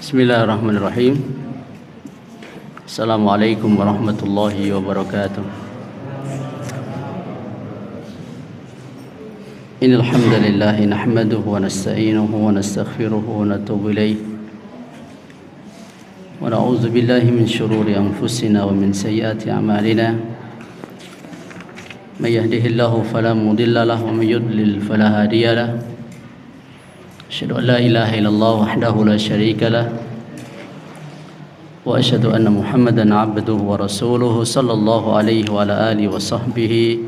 Bismillahirrahmanirrahim. Assalamualaikum warahmatullahi wabarakatuh. Innal hamdalillah nahmaduhu wa nasta'inuhu wa nastaghfiruhu wa natubu ilayh. Wa na'udzu billahi min shururi anfusina wa min sayyiati a'malina. May yahdihillahu fala mudilla lahu wa may yudlil fala hadiya lahu. Asyhadu an la ilaha illallah wahdahu la syarika lah wa asyhadu anna Muhammadan abduhu wa rasuluhu sallallahu alaihi wa ala alihi wa sahbihi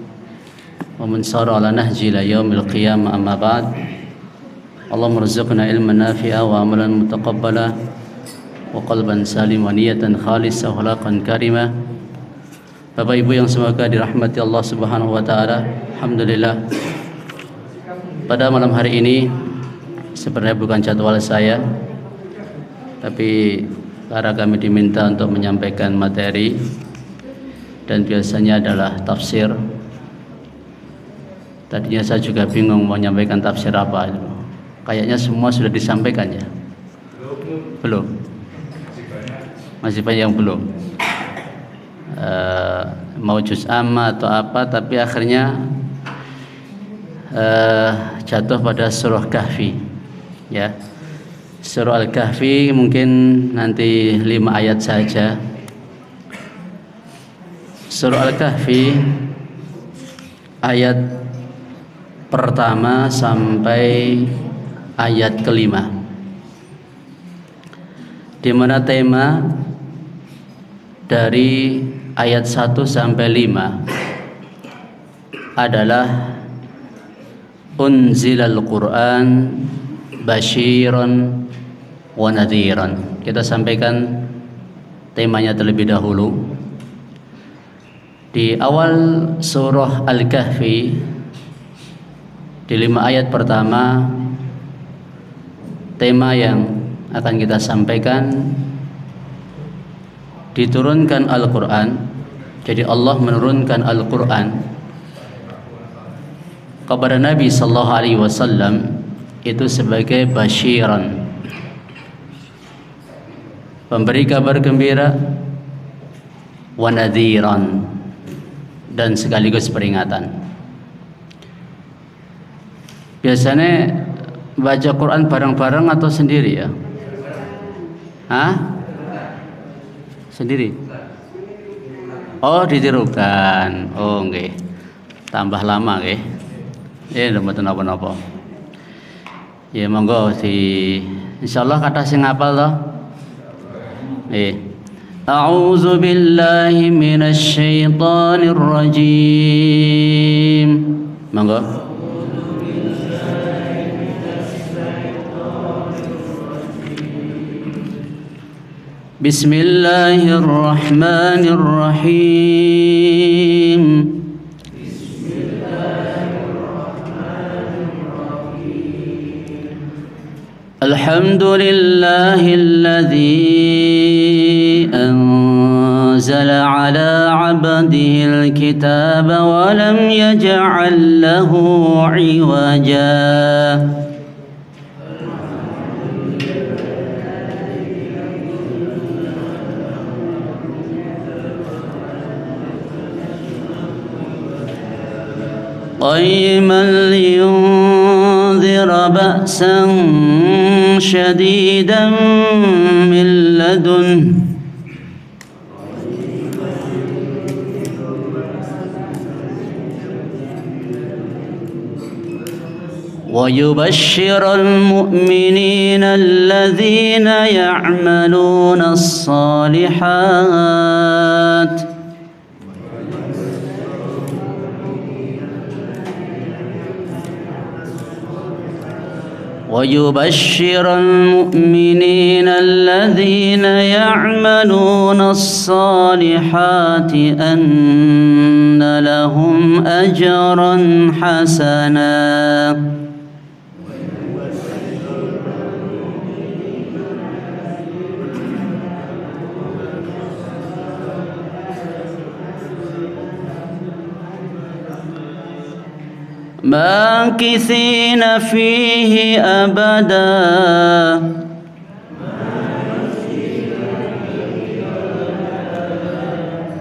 wa man sara ala nahji ila yaumil qiyamah, amma ba'd. Allahumma rzuqna ilman nafi'a wa amalan mutaqabbala wa qalban salim wa niyatan khalisah wa akhlaqan karimah. Bapak Ibu yang semoga dirahmati Allah Subhanahu wa taala, alhamdulillah pada malam hari ini sebenarnya bukan jadwal saya, tapi karena kami diminta untuk menyampaikan materi dan biasanya adalah tafsir. Tadinya saya juga bingung mau menyampaikan tafsir apa. Kayaknya semua sudah disampaikan ya? Belum? Masih banyak yang belum. Mau juz amma atau apa, tapi akhirnya jatuh pada surah Kahfi. Ya, surah Al-Kahfi mungkin nanti 5 ayat saja. Surah Al-Kahfi ayat pertama sampai ayat kelima, di mana tema dari ayat 1 sampai 5 adalah unzilal Qur'an basyiran wa nadhiran. Kita sampaikan temanya terlebih dahulu. Di awal surah Al-Kahfi, di 5 ayat pertama, tema yang akan kita sampaikan, diturunkan Al-Quran. Jadi Allah menurunkan Al-Quran kepada Nabi sallallahu alaihi wasallam itu sebagai basyiran, pemberi kabar gembira, wa nadhiran, dan sekaligus peringatan. Biasanya baca Quran bareng-bareng atau sendiri ya? Hah? Sendiri? Oh, ditirukan. Oh, nggih. Tambah lama nggih. Mboten napa-napa. Ya monggo insyaallah kata sing hafal to. A'udzu billahi minasy syaithanir rajim. Monggo. Bismillahirrahmanirrahim. الحمد لله الذي أنزل على عبده الكتاب ولم يجعل له عوجا قيما لينذر بأسا شديدا من لدنه ويبشر المؤمنين الذين يعملون الصالحات ويبشر المؤمنين الذين يعملون الصالحات أن لهم أجرا حسنا. ماكثين فيه أبدا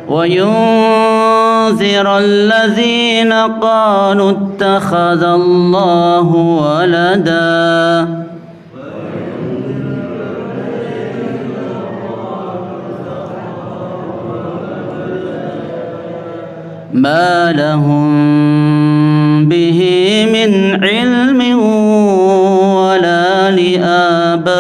وينذر الذين قالوا اتخذ الله ولدا ما لهم به من علم ولا لآبائهم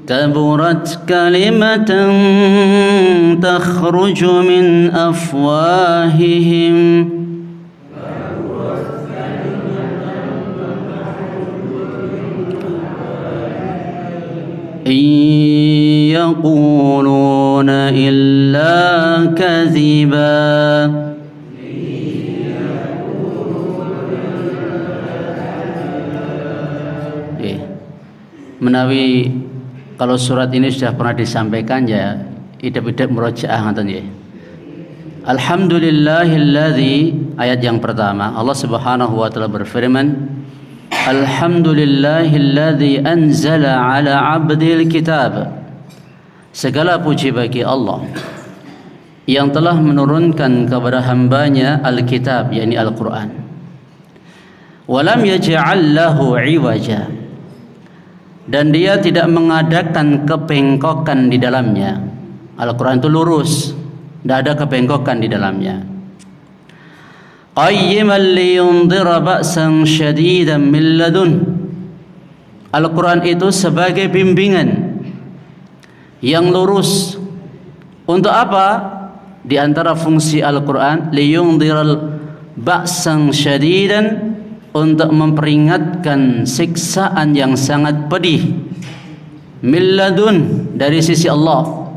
كبرت كلمة تخرج من أفواههم إن يقولون إلا كذبا. Menawi kalau surat ini sudah pernah disampaikan ya, idap-idap murojaah ngoten nggih. Alhamdulillahilladzi, ayat yang pertama Allah Subhanahu wa taala berfirman, Alhamdulillahilladzi anzala ala 'abdil kitab. Segala puji bagi Allah yang telah menurunkan kepada hambanya Alkitab, yakni Al-Quran. Walam yaj'al lahu 'iwaja, dan dia tidak mengadakan kebengkokan di dalamnya. Al-Quran itu lurus, tidak ada kebengkokan di dalamnya. Qayyiman liyundhira ba'san syadidan min ladun. Al-Quran itu sebagai bimbingan yang lurus. Untuk apa? Di antara fungsi Al-Quran, liyundhira ba'san syadidan, untuk memperingatkan siksaan yang sangat pedih, min ladun, dari sisi Allah.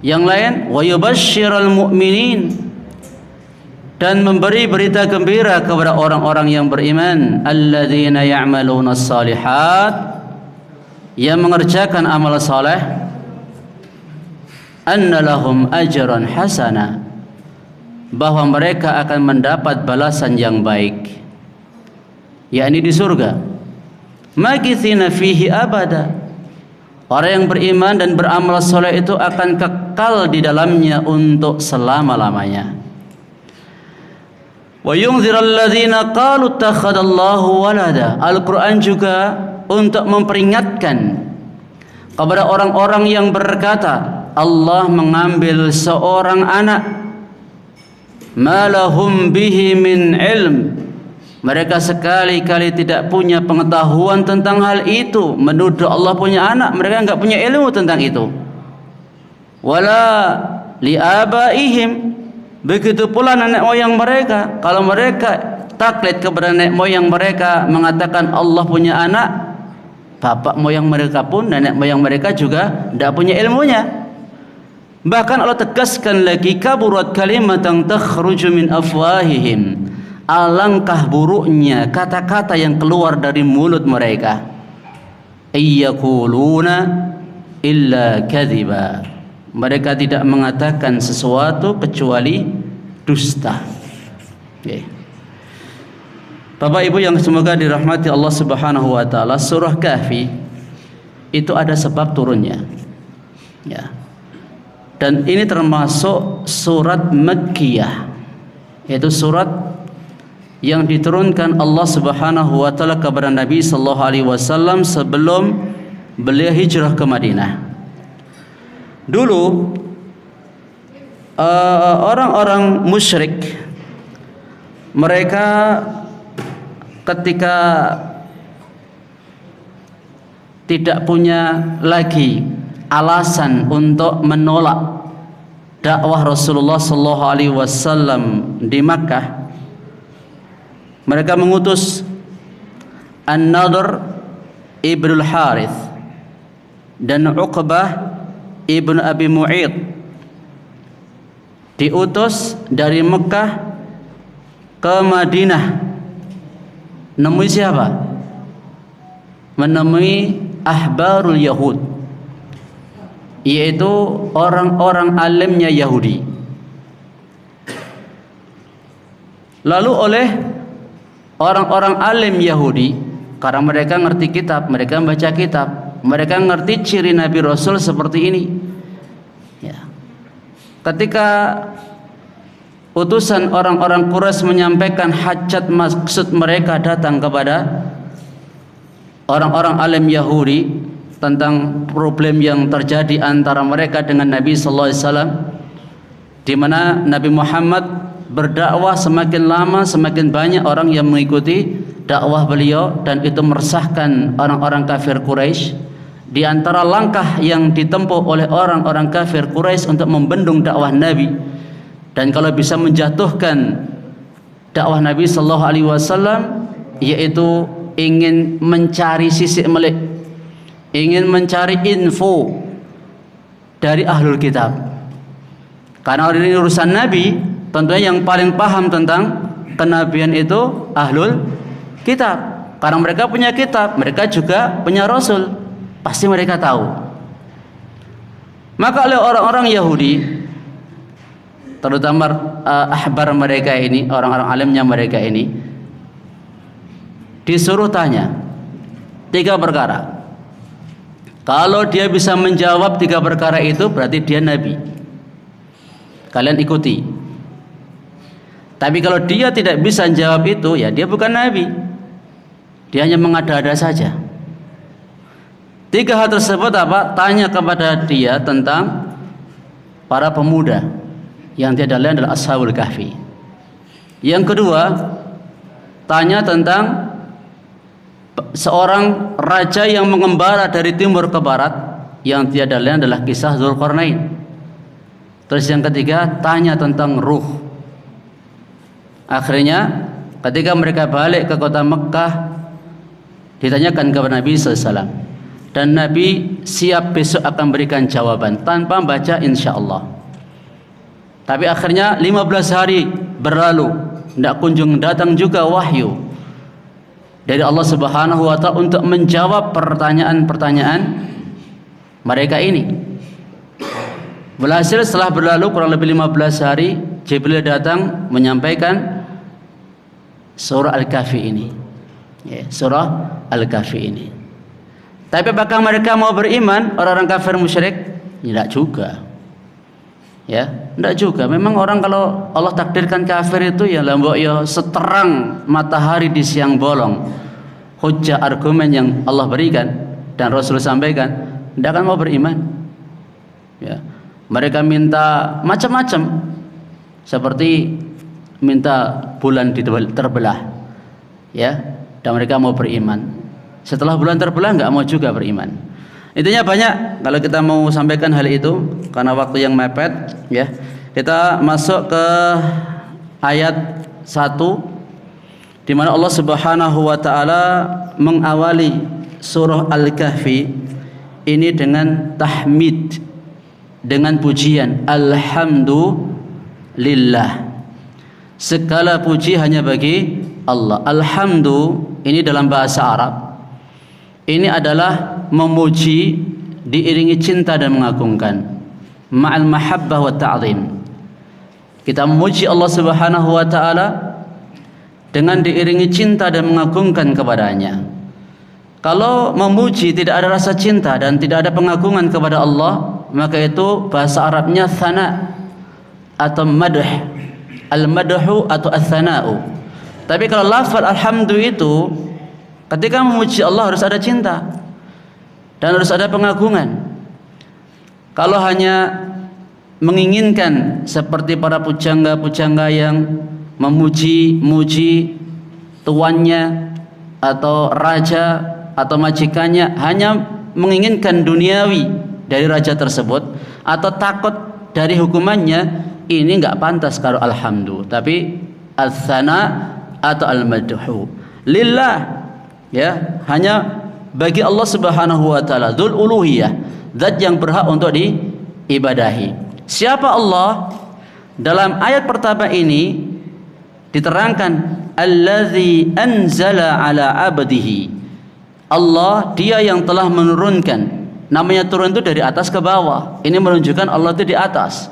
Yang lain, wa yubashsyiral mu'minin, dan memberi berita gembira kepada orang-orang yang beriman, alladzina ya'maluna shalihat, yang mengerjakan amal saleh, anna lahum ajran hasana, bahwa mereka akan mendapat balasan yang baik, yakni di surga. Makithina fihi abada, orang yang beriman dan beramal saleh itu akan kekal di dalamnya untuk selama-lamanya. Wa yunziral ladzina qalu ittakhadallahu walada. Al-Quran juga untuk memperingatkan kepada orang-orang yang berkata Allah mengambil seorang anak. Ma lahum bihi min ilm, mereka sekali-kali tidak punya pengetahuan tentang hal itu. Menuduh Allah punya anak, mereka enggak punya ilmu tentang itu. Wala liabaihim, begitu pula nenek moyang mereka. Kalau mereka taklid kepada nenek moyang mereka mengatakan Allah punya anak, bapak moyang mereka pun, nenek moyang mereka juga tidak punya ilmunya. Bahkan Allah tegaskan lagi, kaburat kalimatan takhruju min afwahihim, alangkah buruknya kata-kata yang keluar dari mulut mereka. Iyaquluna illa kadhiba, mereka tidak mengatakan sesuatu kecuali dusta. Bapak Ibu yang semoga dirahmati Allah Subhanahu wa taala, surah Kahfi itu ada sebab turunnya. Ya. Dan ini termasuk surat Makkiyah, yaitu surat yang diturunkan Allah Subhanahu wa taala kepada Nabi sallallahu alaihi wasallam sebelum beliau hijrah ke Madinah. Dulu orang-orang musyrik, mereka ketika tidak punya lagi alasan untuk menolak dakwah Rasulullah sallallahu alaihi wasallam di Makkah, mereka mengutus An-Nadhr ibn al-Harith dan Uqbah ibn Abi Mu'id, diutus dari Mekah ke Madinah Menemui siapa? Menemui ahbarul Yahud, yaitu orang-orang alimnya Yahudi. Lalu oleh orang-orang alim Yahudi, karena mereka ngerti kitab, mereka membaca kitab, mereka ngerti ciri Nabi Rasul seperti ini. Ya. Ketika utusan orang-orang Quraisy menyampaikan hajat, maksud mereka datang kepada orang-orang alim Yahudi tentang problem yang terjadi antara mereka dengan Nabi sallallahu alaihi wasallam, di mana Nabi Muhammad berdakwah semakin lama semakin banyak orang yang mengikuti dakwah beliau, dan itu meresahkan orang-orang kafir Quraisy. Di antara langkah yang ditempuh oleh orang-orang kafir Quraisy untuk membendung dakwah Nabi dan kalau bisa menjatuhkan dakwah Nabi sallallahu alaihi wasallam, yaitu ingin mencari sisik melik, ingin mencari info dari ahlul kitab. Karena ini urusan Nabi, tentunya yang paling paham tentang kenabian itu ahlul kitab. Karena mereka punya kitab, mereka juga punya rasul, pasti mereka tahu. Maka oleh orang-orang Yahudi, terutama ahbar mereka ini, orang-orang alimnya mereka ini, disuruh tanya 3 perkara. Kalau dia bisa menjawab 3 perkara itu, berarti dia nabi, kalian ikuti. Tapi kalau dia tidak bisa menjawab itu, ya dia bukan nabi, dia hanya mengada-ada saja. 3 hal tersebut apa? Tanya kepada dia tentang para pemuda yang tiada lain adalah Ashabul Kahfi. Yang kedua, tanya tentang seorang raja yang mengembara dari timur ke barat, yang tiada lain adalah kisah Dzulqarnain. Terus yang ketiga, tanya tentang ruh. Akhirnya ketika mereka balik ke kota Mekkah, ditanyakan kepada Nabi SAW, dan Nabi siap besok akan berikan jawaban tanpa baca insyaallah. Tapi akhirnya 15 hari berlalu, tidak kunjung datang juga wahyu dari Allah Subhanahu wa taala untuk menjawab pertanyaan-pertanyaan mereka ini. Berhasil setelah berlalu kurang lebih 15 hari, Jibril datang menyampaikan surah Al-Kahfi ini. Ya, surah Al-Kahfi ini. Tapi apakah mereka mau beriman, orang-orang kafir musyrik? Tidak juga. Ya, tidak juga. Memang orang kalau Allah takdirkan kafir itu ya lambok ya seterang matahari di siang bolong. Hujjah argumen yang Allah berikan dan Rasul sampaikan, tidak akan mau beriman. Ya, mereka minta macam-macam, seperti minta bulan terbelah, ya, dan mereka mau beriman. Setelah bulan terbelah nggak mau juga beriman. Intinya banyak kalau kita mau sampaikan hal itu, karena waktu yang mepet, ya. Kita masuk ke ayat 1 di mana Allah Subhanahu wa taala mengawali surah Al-Kahfi ini dengan tahmid, dengan pujian. Alhamdulillah. Segala puji hanya bagi Allah. Alhamdu ini dalam bahasa Arab, ini adalah memuji diiringi cinta dan mengagungkan, ma'al mahabbah wa ta'zim. Kita memuji Allah Subhanahu wa taala dengan diiringi cinta dan mengagungkan kepadanya. Kalau memuji tidak ada rasa cinta dan tidak ada pengagungan kepada Allah, maka itu bahasa Arabnya thana atau madh. Al-madhu atau ats-tsana'u. Tapi kalau lafaz alhamdu itu ketika memuji Allah harus ada cinta dan harus ada pengagungan. Kalau hanya menginginkan seperti para pujangga-pujangga yang memuji-muji tuannya atau raja atau majikannya, hanya menginginkan duniawi dari raja tersebut atau takut dari hukumannya, ini enggak pantas kalau alhamdu. Tapi al-thana atau al-madhu lillah, ya, hanya bagi Allah Subhanahu wa taala, dzul uluhiyah, zat yang berhak untuk diibadahi. Siapa Allah? Dalam ayat pertama ini diterangkan allazi anzala ala abdihi. Allah, dia yang telah menurunkan. Namanya turun itu dari atas ke bawah. Ini menunjukkan Allah itu di atas.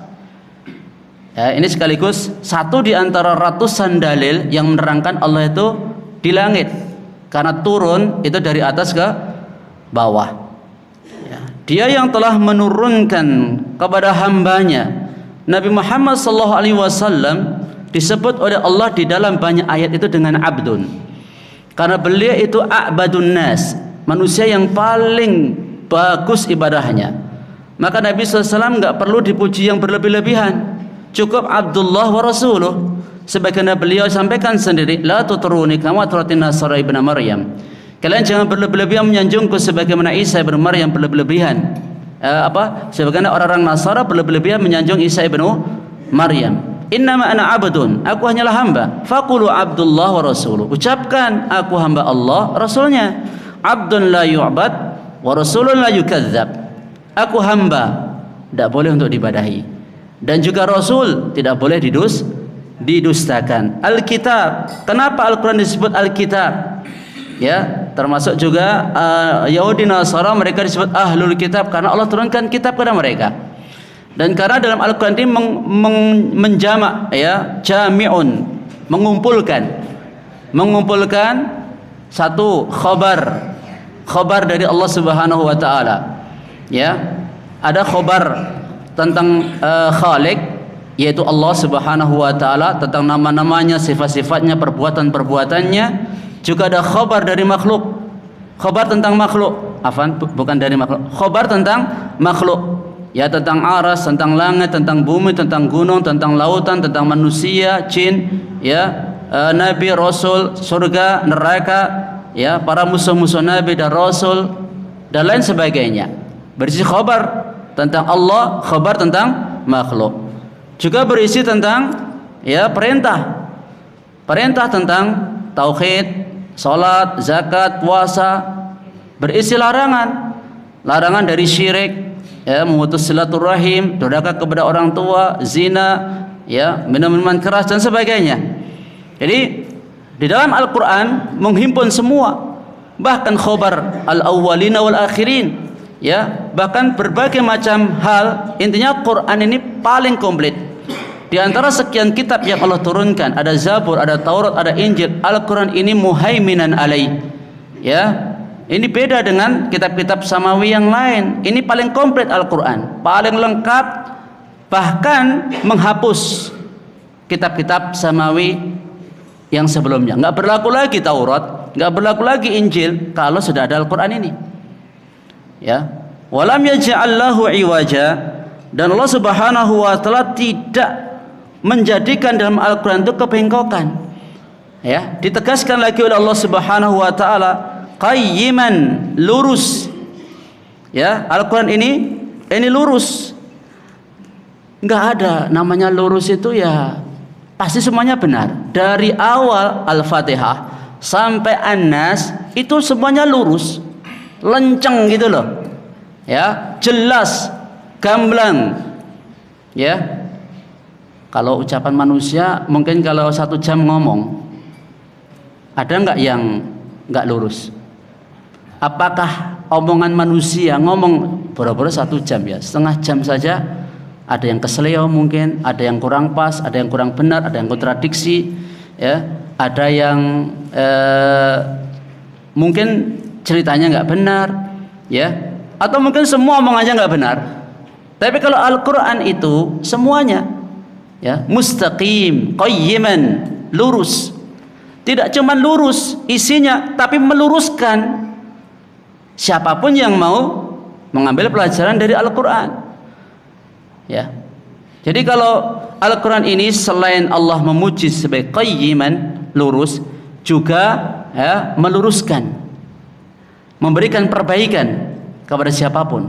Ya, ini sekaligus satu di antara ratusan dalil yang menerangkan Allah itu di langit. Karena turun itu dari atas ke bawah. Ya, dia yang telah menurunkan kepada hambanya Nabi Muhammad SAW disebut oleh Allah di dalam banyak ayat itu dengan abdun. Karena beliau itu a'badun nas, manusia yang paling bagus ibadahnya. Maka Nabi SAW nggak perlu dipuji yang berlebih-lebihan. Cukup Abdullah wa Rasuluh. Sebagaimana beliau sampaikan sendiri, la tutruni kama atratin Nasara ibn Maryam. Kalian jangan berlebih-lebihan menyanjungku sebagaimana Isa ibn Maryam berlebih-lebihan. Sebagaimana orang-orang Nasara berlebih-lebihan menyanjung Isa ibn Maryam. Innama ana abdun, aku hanyalah hamba. Faqulu Abdullah wa Rasuluh. Ucapkan aku hamba Allah, Rasulnya. Abdun la yu'bad wa Rasulun la yukadzab. Aku hamba, tidak boleh untuk dibadahi. Dan juga Rasul tidak boleh didustakan. Alkitab, kenapa Al-Quran disebut Alkitab? Ya, termasuk juga Yahudi Nasara, mereka disebut Ahlul Kitab karena Allah turunkan kitab kepada mereka. Dan karena dalam Al-Quran ini menjamak, ya, jami'un, mengumpulkan satu khabar dari Allah Subhanahu wa taala. Ya, ada khabar tentang Khalik, yaitu Allah Subhanahu wa taala, tentang nama-namanya, sifat-sifatnya, perbuatan-perbuatannya. Juga ada khabar dari makhluk, khabar tentang makhluk, bukan dari makhluk, khabar tentang makhluk, ya, tentang aras, tentang langit, tentang bumi, tentang gunung, tentang lautan, tentang manusia, jin, ya, nabi, rasul, surga, neraka, ya, para musuh-musuh nabi dan rasul dan lain sebagainya. Berisi khabar tentang Allah, khabar tentang makhluk. Juga berisi tentang, ya, perintah tentang tauhid, salat, zakat, puasa. Berisi larangan dari syirik, ya, memutus silaturahim, durhaka kepada orang tua, zina, ya, minum-minuman keras dan sebagainya. Jadi di dalam Al-Quran menghimpun semua, bahkan khabar al-awwalina wal akhirin, ya, bahkan berbagai macam hal. Intinya Quran ini paling komplit. Di antara sekian kitab yang Allah turunkan, ada Zabur, ada Taurat, ada Injil, Al-Quran ini muhaiminan alaih. Ya, ini beda dengan kitab-kitab samawi yang lain. Ini paling komplit Al-Quran, paling lengkap, bahkan menghapus kitab-kitab samawi yang sebelumnya. Nggak berlaku lagi Taurat, nggak berlaku lagi Injil kalau sudah ada Al-Quran ini. Ya, walam yaj'allahu iwaja, dan Allah Subhanahu wa taala tidak menjadikan dalam Al-Quran itu kebengkokan. Ya, ditegaskan lagi oleh Allah Subhanahu wa taala, qayyiman, lurus. Ya, Al-Quran ini lurus. Enggak ada namanya lurus itu, ya pasti semuanya benar. Dari awal Al-Fatihah sampai An-Nas itu semuanya lurus, lenceng gitu loh. Ya, jelas, gamblang. Ya. Kalau ucapan manusia mungkin kalau 1 jam ngomong, ada nggak yang nggak lurus? Apakah omongan manusia ngomong boro-boro 1 jam, ya, setengah jam saja ada yang keseleo, mungkin ada yang kurang pas, ada yang kurang benar, ada yang kontradiksi, ya, ada yang mungkin ceritanya nggak benar, ya, atau mungkin semua omongannya nggak benar. Tapi kalau Al-Quran itu semuanya, ya, mustaqim, qayyiman, lurus. Tidak cuma lurus isinya, tapi meluruskan siapapun yang mau mengambil pelajaran dari Al-Quran. Ya. Jadi kalau Al-Quran ini selain Allah memuji sebagai qayyiman, lurus, juga, ya, meluruskan, memberikan perbaikan kepada siapapun.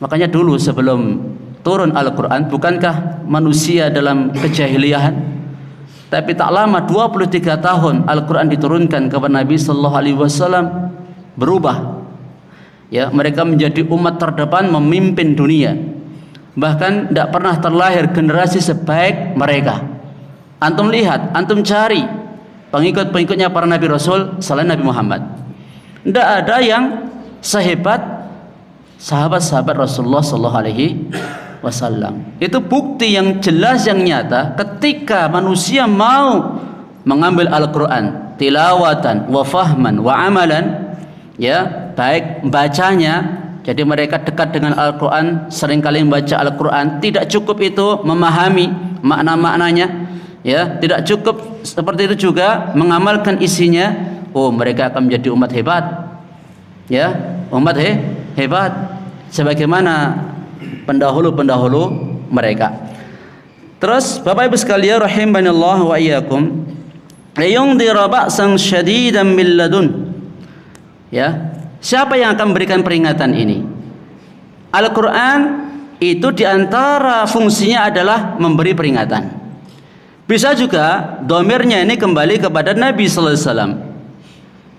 Makanya dulu sebelum turun Al-Quran, bukankah manusia dalam kejahiliahan? Tapi tak lama, 23 tahun Al-Quran diturunkan kepada Nabi Sallallahu Alaihi Wasallam, berubah. Ya, mereka menjadi umat terdepan memimpin dunia. Bahkan tidak pernah terlahir generasi sebaik mereka. Antum lihat, antum cari, pengikut-pengikutnya para nabi rasul selain Nabi Muhammad. Tidak ada yang sehebat sahabat-sahabat Rasulullah sallallahu alaihi wasallam. Itu bukti yang jelas, yang nyata ketika manusia mau mengambil Al-Qur'an tilawatan wa fahman wa amalan, ya, baik bacanya, jadi mereka dekat dengan Al-Qur'an, seringkali membaca Al-Qur'an, tidak cukup itu memahami makna-maknanya, ya, tidak cukup seperti itu juga mengamalkan isinya. Oh, mereka akan menjadi umat hebat, ya, umat hebat sebagaimana pendahulu-pendahulu mereka. Terus Bapak Ibu sekalian rahimanallah wa iyyakum, yundira ba'san syadidan min ladun. Ya, siapa yang akan memberikan peringatan ini? Al-Qur'an itu diantara fungsinya adalah memberi peringatan. Bisa juga domirnya ini kembali kepada Nabi sallallahu alaihi wasallam,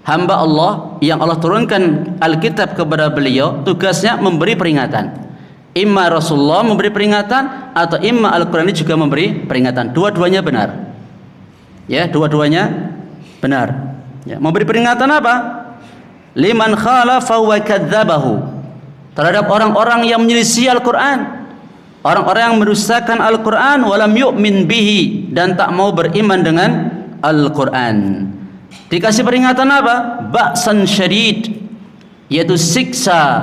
hamba Allah yang Allah turunkan Alkitab kepada beliau, tugasnya memberi peringatan. Imma Rasulullah memberi peringatan atau imma Al-Qur'an ini juga memberi peringatan. Dua-duanya benar. Ya, dua-duanya benar. Ya, memberi peringatan apa? Liman khalafa wa kadzabahu, terhadap orang-orang yang menyelisih Al-Qur'an, orang-orang yang mendustakan Al-Qur'an, walam yu'min bihi, dan tak mau beriman dengan Al-Qur'an. Dikasih peringatan apa? Ba'san syadid, yaitu siksa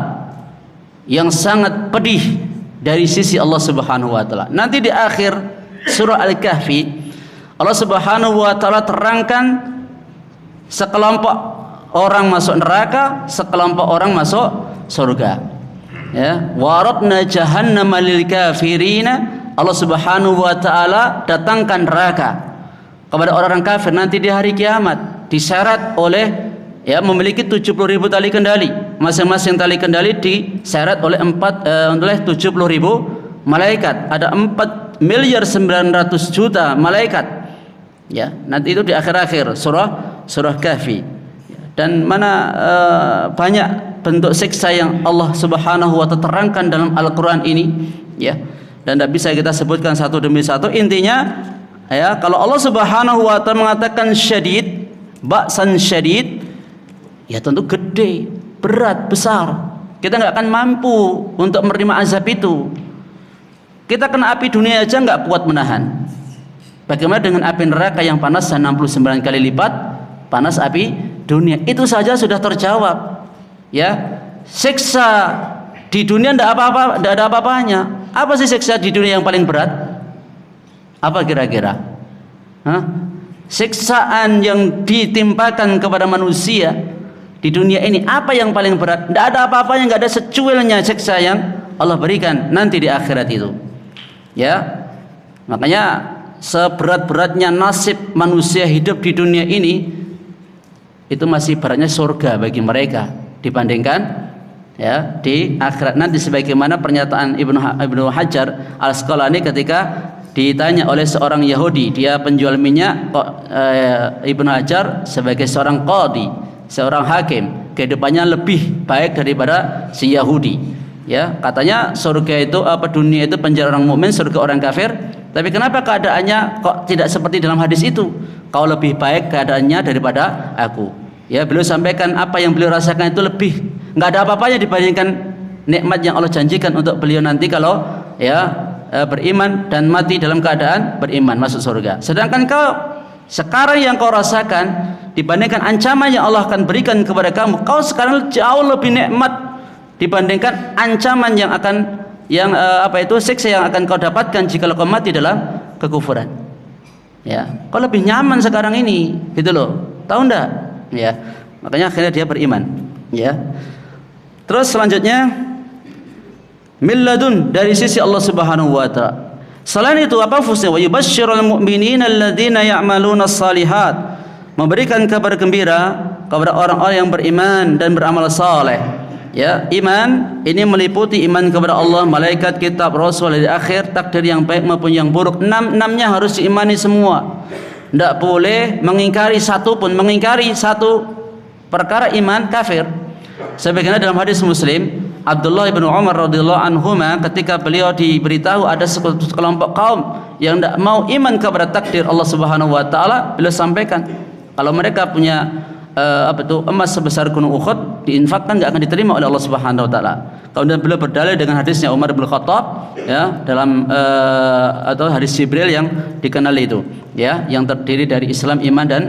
yang sangat pedih dari sisi Allah Subhanahu wa taala. Nanti di akhir surah Al-Kahfi Allah Subhanahu wa taala terangkan sekelompok orang masuk neraka, sekelompok orang masuk surga. Ya, waradna jahannama lil kafirina, Allah Subhanahu wa taala datangkan neraka kepada orang-orang kafir nanti di hari kiamat, disyarat oleh, ya, memiliki 70.000 tali kendali. Masing-masing tali kendali disyarat oleh 70.000 malaikat. Ada 4.900.000.000 malaikat. Ya, nanti itu di akhir-akhir surah Kahfi. Dan mana banyak bentuk siksa yang Allah Subhanahu wa taala terangkan dalam Al-Qur'an ini, ya. Dan tidak bisa kita sebutkan satu demi satu. Intinya, ya, kalau Allah Subhanahu wa taala mengatakan syadid, ba'san syadid, ya tentu gede, berat, besar. Kita nggak akan mampu untuk menerima azab itu. Kita kena api dunia aja nggak kuat menahan. Bagaimana dengan api neraka yang panas 69 kali lipat panas api dunia? Itu saja sudah terjawab. Ya, siksa di dunia tidak apa-apa, tidak ada apa-apanya. Apa sih siksa di dunia yang paling berat? Apa kira-kira? Siksaan yang ditimpakan kepada manusia di dunia ini, apa yang paling berat? Tidak ada apa-apanya, nggak ada secuilnya siksa yang Allah berikan nanti di akhirat itu. Ya, makanya seberat-beratnya nasib manusia hidup di dunia ini, itu masih beratnya surga bagi mereka dibandingkan, ya, di akhirat nanti, sebagaimana pernyataan Ibnu Hajar Al-Asqalani ketika ditanya oleh seorang Yahudi, dia penjual minyak, Ibnu Hajar sebagai seorang qadhi, seorang hakim, kehidupannya lebih baik daripada si Yahudi. Ya, katanya surga itu, dunia itu penjara orang mukmin, surga orang kafir. Tapi kenapa keadaannya kok tidak seperti dalam hadis itu? Kau lebih baik keadaannya daripada aku. Ya, beliau sampaikan apa yang beliau rasakan itu lebih, nggak ada apa-apanya dibandingkan nikmat yang Allah janjikan untuk beliau nanti kalau, ya, beriman dan mati dalam keadaan beriman, masuk surga. Sedangkan kau sekarang yang kau rasakan dibandingkan ancaman yang Allah akan berikan kepada kamu, kau sekarang jauh lebih nikmat dibandingkan ancaman yang akan, siksa yang akan kau dapatkan jika kau mati dalam kekufuran. Ya, kau lebih nyaman sekarang ini, gitu loh. Tahu enggak? Ya, makanya akhirnya dia beriman. Ya. Terus selanjutnya, milladun, dari sisi Allah Subhanahu wa taala. Selain itu apa fungsinya? Wa yubasyshirul mu'minina alladzina ya'maluna shalihat, memberikan kabar gembira kepada orang-orang yang beriman dan beramal saleh. Ya, iman ini meliputi iman kepada Allah, malaikat, kitab, rasul, di akhir, takdir yang baik maupun yang buruk. Enamnya harus diimani semua. Tidak boleh mengingkari satu pun. Mengingkari satu perkara iman, kafir. Sebagaimana dalam hadis Muslim, Abdullah bin Umar radhiyallahu anhuma, ketika beliau diberitahu ada sekelompok kaum yang tidak mau iman kepada takdir Allah Subhanahu wa taala, beliau sampaikan, Kalau mereka punya emas sebesar gunung Uhud diinfakkan nggak akan diterima oleh Allah Subhanahu wa taala. Kemudian beliau berdalil dengan hadisnya Umar bin Khattab ya dalam atau hadis Jibril yang dikenal itu ya, yang terdiri dari Islam, iman dan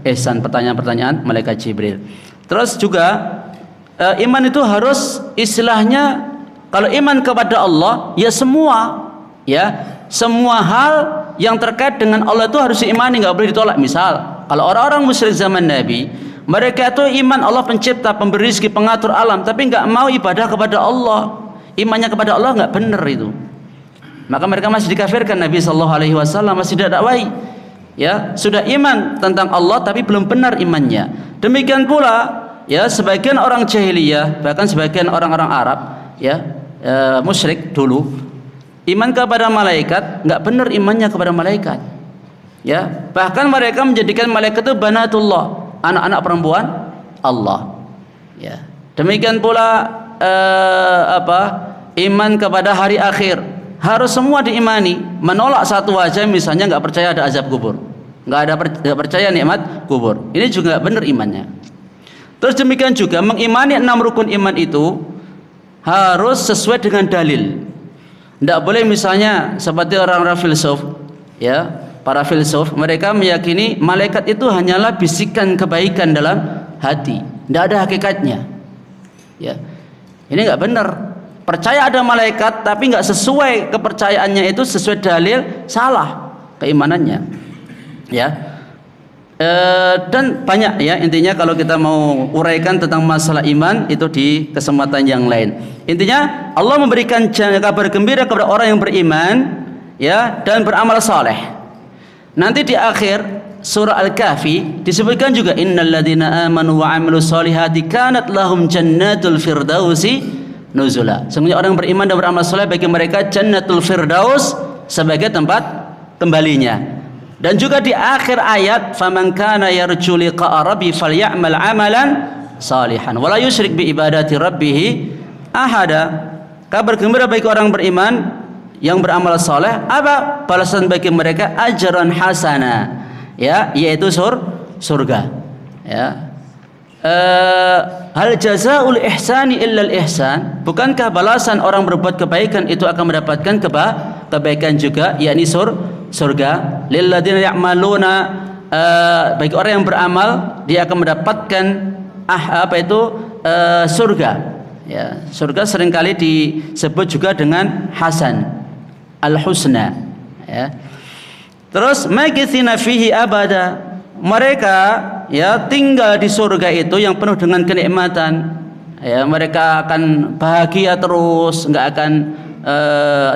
ihsan, pertanyaan-pertanyaan malaikat Jibril. Terus juga iman itu harus istilahnya, kalau iman kepada Allah ya semua hal yang terkait dengan Allah itu harus diimani, nggak boleh ditolak. Misal kalau orang-orang musyrik zaman Nabi, mereka itu iman Allah pencipta, pemberi rezeki, pengatur alam, tapi nggak mau ibadah kepada Allah, imannya kepada Allah nggak benar itu, maka mereka masih dikafirkan. Nabi SAW masih dakwai ya, sudah iman tentang Allah tapi belum benar imannya. Demikian pula ya sebagian orang jahiliyah, bahkan sebagian orang-orang Arab ya musyrik dulu, iman kepada malaikat nggak benar imannya kepada malaikat ya, bahkan mereka menjadikan malaikat itu banatullah, anak-anak perempuan Allah ya. Demikian pula iman kepada hari akhir harus semua diimani. Menolak satu aja, misalnya nggak percaya ada azab kubur, nggak percaya nikmat kubur, ini juga nggak benar imannya. Terus demikian juga mengimani 6 rukun iman itu harus sesuai dengan dalil. Tidak boleh misalnya seperti orang-orang filsuf ya, para filsuf, mereka meyakini malaikat itu hanyalah bisikan kebaikan dalam hati, tidak ada hakikatnya ya. Ini nggak benar. Percaya ada malaikat tapi nggak sesuai kepercayaannya itu sesuai dalil, salah keimanannya ya. Dan banyak ya, intinya kalau kita mau uraikan tentang masalah iman itu di kesempatan yang lain. Intinya Allah memberikan kabar gembira kepada orang yang beriman ya dan beramal saleh. Nanti di akhir surah Al-Kahfi disebutkan juga innal ladzina amanu wa 'amilus solihati kanat lahum jannatul firdausi nuzula. Sesungguhnya orang beriman dan beramal saleh bagi mereka jannatul firdaus sebagai tempat kembalinya. Dan juga di akhir ayat faman kana yarju liqa'a rabbi falyamal 'amalan salihan wa la yusyrik bi ibadati rabbih ahada. Kabar gembira bagi orang beriman yang beramal saleh, apa balasan bagi mereka? Ajran hasana ya, yaitu surga ya. Hal jazaul ihsani illal ihsan, bukankah balasan orang berbuat kebaikan itu akan mendapatkan kebaikan juga, yakni surga. Lilladzina ya'maluna, bagi orang yang beramal dia akan mendapatkan surga ya. Surga seringkali disebut juga dengan hasan, al-husna ya. Terus makitsina fihi abada, mereka ya tinggal di surga itu yang penuh dengan kenikmatan ya. Mereka akan bahagia terus, nggak akan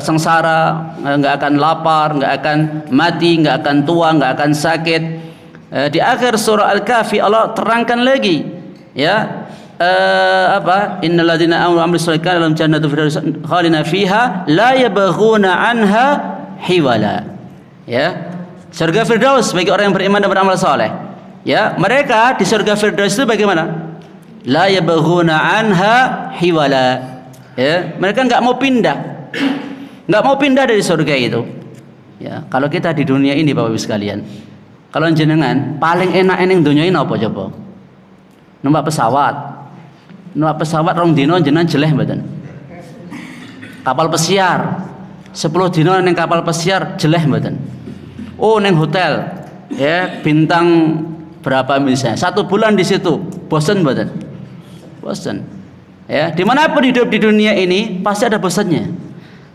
sengsara, nggak akan lapar, nggak akan mati, nggak akan tua, nggak akan sakit. Di akhir surah Al-Kahfi Allah terangkan lagi ya, innal ladzina amanu wa amilus solihati lahum jannatul firdaus khalidina fiha la yabghuna anha hiwala ya. Surga firdaus bagi orang yang beriman dan beramal saleh ya. Mereka di surga firdaus itu bagaimana? La yabghuna anha hiwala ya. Mereka nggak mau pindah dari surga itu ya. Kalau kita di dunia ini Bapak Ibu sekalian, kalau jenengan paling enak ning dunia ini apa coba? Numpak pesawat rong dino jenengan jeleh mboten? Kapal pesiar 10 dino ning kapal pesiar jeleh mboten? Oh neng hotel ya bintang berapa misalnya 1 bulan di situ, bosen mboten? Bosen ya. Dimanapun hidup di dunia ini pasti ada bosannya.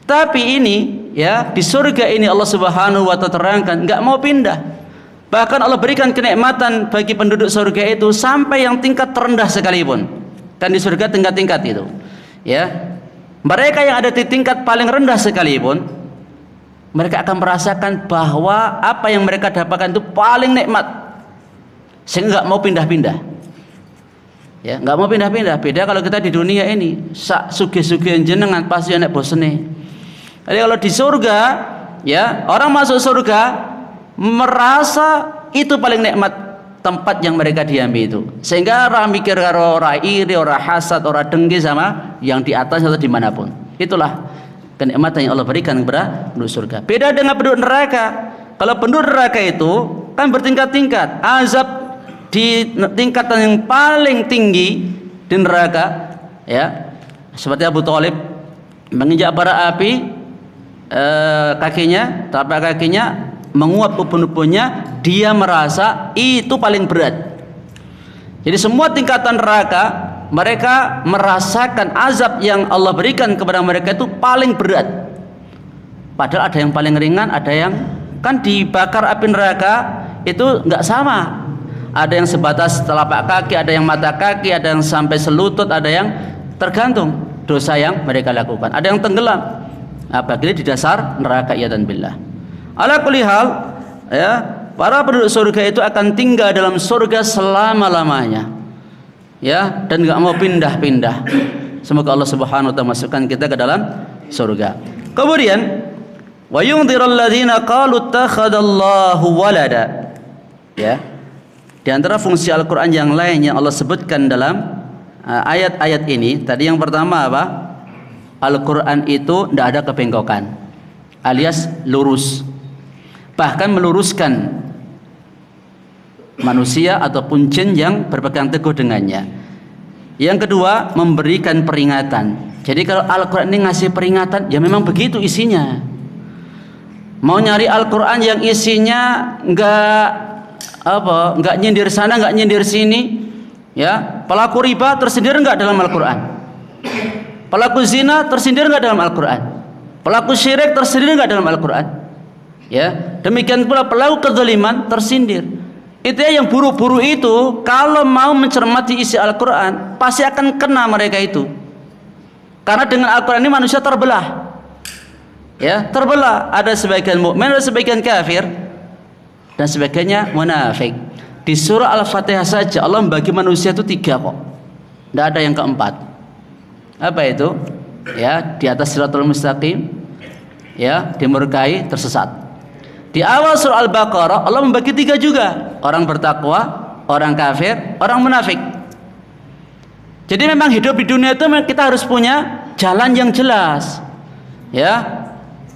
Tapi ini ya, di surga ini Allah Subhanahu wa ta'ala terangkan nggak mau pindah. Bahkan Allah berikan kenikmatan bagi penduduk surga itu sampai yang tingkat terendah sekalipun. Dan di surga tingkat-tingkat itu ya. Mereka yang ada di tingkat paling rendah sekalipun, mereka akan merasakan bahwa apa yang mereka dapatkan itu paling nikmat, sehingga nggak mau pindah-pindah ya, nggak mau pindah-pindah. Beda kalau kita di dunia ini sak sugih-sugih jenengan pasti enak bosene. Jadi kalau di surga ya, orang masuk surga merasa itu paling nikmat tempat yang mereka diami itu, sehingga orang mikir karo ora iri, ora hasad, ora dengki sama yang di atas atau dimanapun. Itulah kenikmatan yang Allah berikan kepada penduduk surga. Beda dengan penduduk neraka. Kalau penduduk neraka itu kan bertingkat-tingkat, azab di tingkatan yang paling tinggi di neraka, ya, seperti Abu Thalib menginjak bara api, kakinya, telapak kakinya menguap ubun-ubunnya, dia merasa itu paling berat. Jadi semua tingkatan neraka mereka merasakan azab yang Allah berikan kepada mereka itu paling berat. Padahal ada yang paling ringan, ada yang kan dibakar api neraka itu nggak sama. Ada yang sebatas telapak kaki, ada yang mata kaki, ada yang sampai selutut, ada yang tergantung dosa yang mereka lakukan. Ada yang tenggelam, apabila di dasar neraka, ya dan billah. Ala kulli hal, ya, para penduduk surga itu akan tinggal dalam surga selama-lamanya, ya, dan nggak mau pindah-pindah. Semoga Allah Subhanahu wa taala masukkan kita ke dalam surga. Kemudian wa yunzirul ladzina qalu ittakhadallahu walada, ya. Di antara fungsi Al-Qur'an yang lain yang Allah sebutkan dalam ayat-ayat ini, tadi yang pertama apa? Al-Qur'an itu tidak ada kebengkokan, alias lurus, bahkan meluruskan manusia ataupun jin yang berpegang teguh dengannya. Yang kedua, memberikan peringatan. Jadi kalau Al-Qur'an ini ngasih peringatan, ya memang begitu isinya. Mau nyari Al-Qur'an yang isinya enggak nyindir sana, enggak nyindir sini, ya, pelaku riba tersindir enggak dalam Al-Qur'an, pelaku zina tersindir enggak dalam Al-Qur'an, pelaku syirik tersindir enggak dalam Al-Qur'an, ya, demikian pula pelaku kezaliman tersindir. Itu yang buru-buru itu kalau mau mencermati isi Al-Qur'an pasti akan kena mereka itu, karena dengan Al-Qur'an ini manusia terbelah, ya, terbelah. Ada sebagian mukmin, ada sebagian kafir, dan sebagainya munafik. Di surah Al-Fatihah saja Allah membagi manusia itu 3 kok, tidak ada yang keempat. Apa itu? Ya, di atas siratal mustaqim, ya, dimurkai, tersesat. Di awal surah Al-Baqarah Allah membagi 3 juga, orang bertakwa, orang kafir, orang munafik. Jadi memang hidup di dunia itu kita harus punya jalan yang jelas, ya,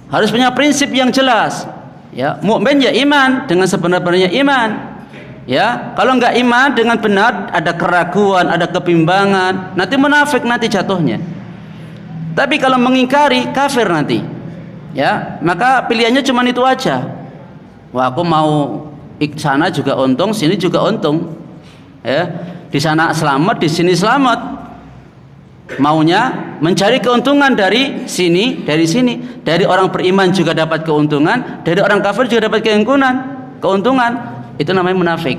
harus punya prinsip yang jelas. Ya, mukmin ya iman dengan sebenar-benarnya iman. Ya, kalau enggak iman dengan benar, ada keraguan, ada kebimbangan, nanti munafik nanti jatuhnya. Tapi kalau mengingkari, kafir nanti. Ya, maka pilihannya cuma itu aja. Wah, aku mau sana juga untung, sini juga untung. Ya, di sana selamat, di sini selamat. Maunya mencari keuntungan dari sini, dari orang beriman juga dapat keuntungan, dari orang kafir juga dapat keuntungan. Itu namanya munafik.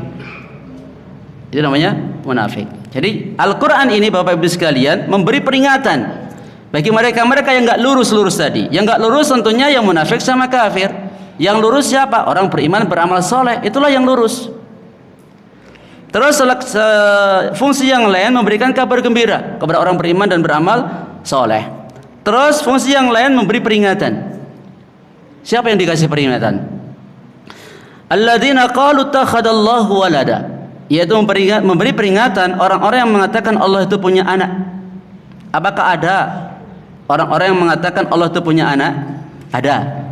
Itu namanya munafik. Jadi Al-Qur'an ini Bapak Ibu sekalian memberi peringatan bagi mereka yang enggak lurus tadi. Yang enggak lurus tentunya yang munafik sama kafir. Yang lurus siapa? Orang beriman beramal soleh, itulah yang lurus. Terus fungsi yang lain memberikan kabar gembira kepada orang beriman dan beramal soleh. Terus fungsi yang lain memberi peringatan. Siapa yang dikasih peringatan? Alladzina qalu ittakhadallahu walada, yaitu memberi peringatan orang-orang yang mengatakan Allah itu punya anak. Apakah ada orang-orang yang mengatakan Allah itu punya anak? Ada.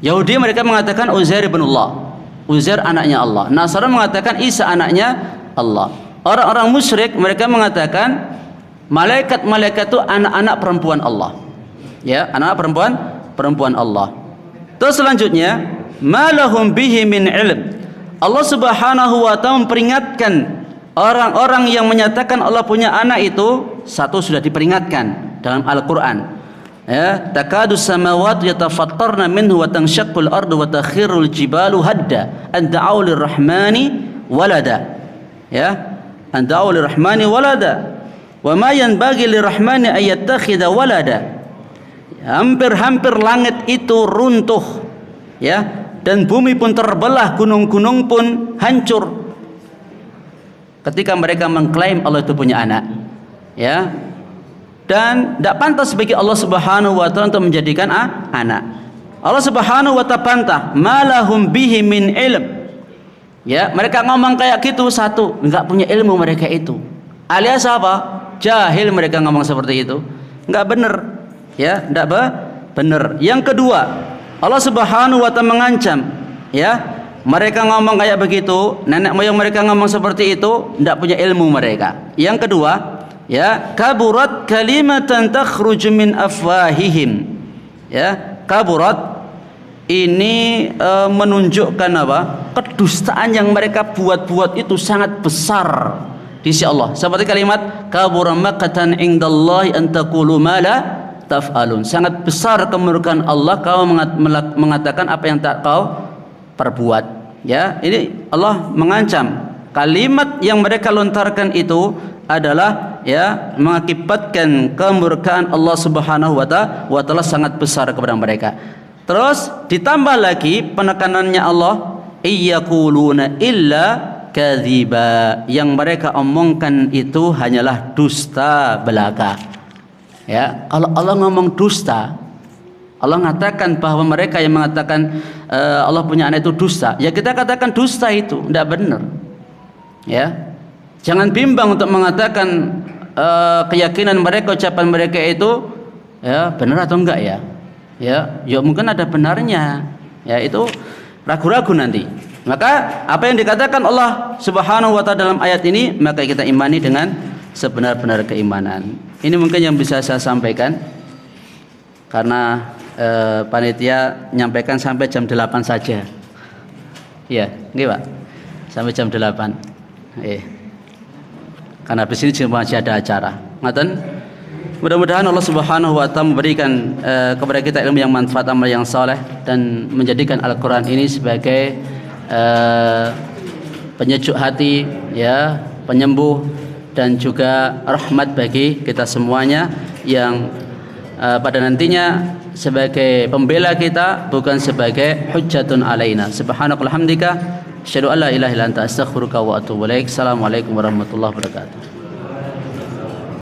Yahudi mereka mengatakan Uzair ibn Allah, Uzair anaknya Allah. Nasrani mengatakan Isa anaknya Allah. Orang-orang musyrik mereka mengatakan malaikat-malaikat itu anak-anak perempuan Allah. Ya, anak perempuan Allah. Terus selanjutnya, malahum bihi min ilm. Allah Subhanahu wa taala memperingatkan orang-orang yang menyatakan Allah punya anak itu, satu sudah diperingatkan dalam Al-Qur'an. Ya, takadus samawati yatafattarna minhu wa tanshaqqul ardu wa takhirul jibalu hadda an da'u lirrahmani walada. Ya, an da'u lirrahmani walada wa ma yanbaghi lirrahmani ay yattakhidha walada. Hampir-hampir langit itu runtuh, ya, dan bumi pun terbelah, gunung-gunung pun hancur ketika mereka mengklaim Allah itu punya anak, ya, dan tidak pantas bagi Allah Subhanahu wa taala untuk menjadikan anak. Allah Subhanahu wa taala bantah, malahum bihi min ilm. Ya, mereka ngomong kayak gitu, satu, enggak punya ilmu mereka itu. Alias apa? Jahil mereka ngomong seperti itu. Enggak benar. Ya, enggak benar. Yang kedua, Allah Subhanahu wa taala mengancam, ya, mereka ngomong kayak begitu, nenek moyang mereka ngomong seperti itu, tidak punya ilmu mereka. Yang kedua, ya, kaburat kalimatan takhruju min afwahihim. Ya, kaburat ini menunjukkan apa? Kedustaan yang mereka buat-buat itu sangat besar di sisi Allah. Seperti kalimat kabura maqtan indallahi an taqulu ma la taf'alun. Sangat besar kemurkaan Allah kau mengatakan apa yang tak kau perbuat. Ya, ini Allah mengancam. Kalimat yang mereka lontarkan itu adalah ya mengakibatkan kemurkaan Allah Subhanahu wa taala sangat besar kepada mereka. Terus ditambah lagi penekanannya Allah, iyyaquluna illa kadziba. Yang mereka omongkan itu hanyalah dusta belaka. Ya, kalau Allah ngomong dusta, Allah mengatakan bahwa mereka yang mengatakan Allah punya anak itu dusta, ya kita katakan dusta itu tidak benar. Ya, jangan bimbang untuk mengatakan keyakinan mereka, ucapan mereka itu ya benar atau enggak ya. Ya mungkin ada benarnya. Ya itu ragu-ragu nanti. Maka apa yang dikatakan Allah Subhanahu wa taala dalam ayat ini, maka kita imani dengan sebenar-benar keimanan. Ini mungkin yang bisa saya sampaikan. Karena panitia nyampaikan sampai jam 8 saja. Iya, nggih Pak. Sampai jam 8. Karena habis ini cuma masih ada acara. Ngoten. Mudah-mudahan Allah Subhanahu wa taala memberikan kepada kita ilmu yang manfaat, amal yang saleh, dan menjadikan Al-Qur'an ini sebagai penyejuk hati, ya, penyembuh dan juga rahmat bagi kita semuanya, yang pada nantinya sebagai pembela kita, bukan sebagai hujjatun alaina. Subhanakallahumma hamdika asyhadu an la ilaha illa anta astaghfiruka wa atubu ilaik. Assalamualaikum warahmatullahi wabarakatuh.